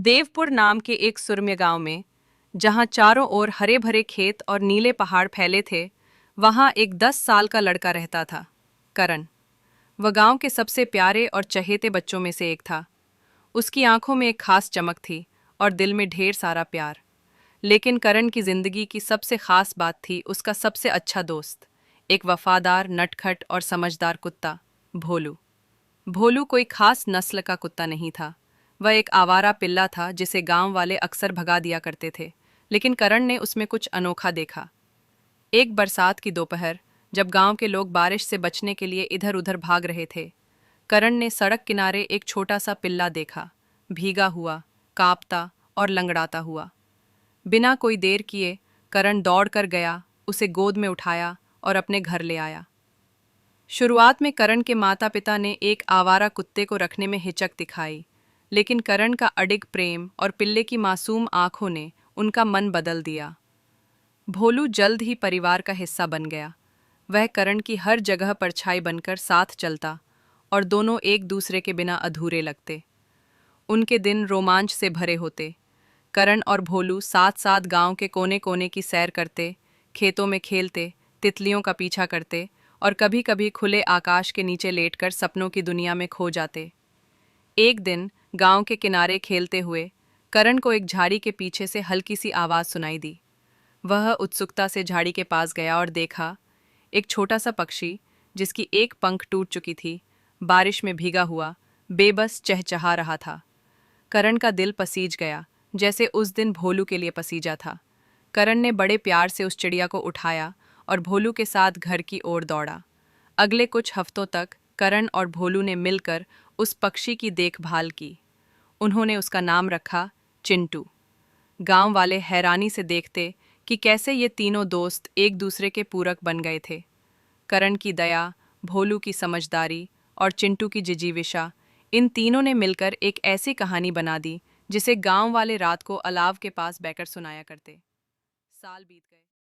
देवपुर नाम के एक सुरम्य गांव में, जहां चारों ओर हरे भरे खेत और नीले पहाड़ फैले थे, वहां एक 10 साल का लड़का रहता था, करण। वह गांव के सबसे प्यारे और चहेते बच्चों में से एक था। उसकी आंखों में एक खास चमक थी और दिल में ढेर सारा प्यार। लेकिन करण की जिंदगी की सबसे खास बात थी उसका सबसे अच्छा दोस्त, एक वफादार, नटखट और समझदार कुत्ता, भोलू। भोलू कोई खास नस्ल का कुत्ता नहीं था। वह एक आवारा पिल्ला था जिसे गांव वाले अक्सर भगा दिया करते थे, लेकिन करण ने उसमें कुछ अनोखा देखा। एक बरसात की दोपहर, जब गांव के लोग बारिश से बचने के लिए इधर उधर भाग रहे थे, करण ने सड़क किनारे एक छोटा सा पिल्ला देखा, भीगा हुआ, कांपता और लंगड़ाता हुआ। बिना कोई देर किए करण दौड़ कर गया, उसे गोद में उठाया और अपने घर ले आया। शुरुआत में करण के माता पिता ने एक आवारा कुत्ते को रखने में हिचक दिखाई, लेकिन करण का अडिग प्रेम और पिल्ले की मासूम आंखों ने उनका मन बदल दिया। भोलू जल्द ही परिवार का हिस्सा बन गया। वह करण की हर जगह परछाई बनकर साथ चलता और दोनों एक दूसरे के बिना अधूरे लगते। उनके दिन रोमांच से भरे होते। करण और भोलू साथ साथ गांव के कोने कोने की सैर करते, खेतों में खेलते, तितलियों का पीछा करते और कभी कभी खुले आकाश के नीचे लेटकर सपनों की दुनिया में खो जाते। एक दिन गांव के किनारे खेलते हुए करण को एक झाड़ी के पीछे से हल्की सी आवाज़ सुनाई दी। वह उत्सुकता से झाड़ी के पास गया और देखा, एक छोटा सा पक्षी, जिसकी एक पंख टूट चुकी थी, बारिश में भीगा हुआ बेबस चहचहा रहा था। करण का दिल पसीज गया, जैसे उस दिन भोलू के लिए पसीजा था। करण ने बड़े प्यार से उस चिड़िया को उठाया और भोलू के साथ घर की ओर दौड़ा। अगले कुछ हफ्तों तक करण और भोलू ने मिलकर उस पक्षी की देखभाल की। उन्होंने उसका नाम रखा चिंटू। गांव वाले हैरानी से देखते कि कैसे ये तीनों दोस्त एक दूसरे के पूरक बन गए थे। करण की दया, भोलू की समझदारी और चिंटू की जिजीविशा, इन तीनों ने मिलकर एक ऐसी कहानी बना दी जिसे गांव वाले रात को अलाव के पास बैठकर सुनाया करते। साल बीत गए।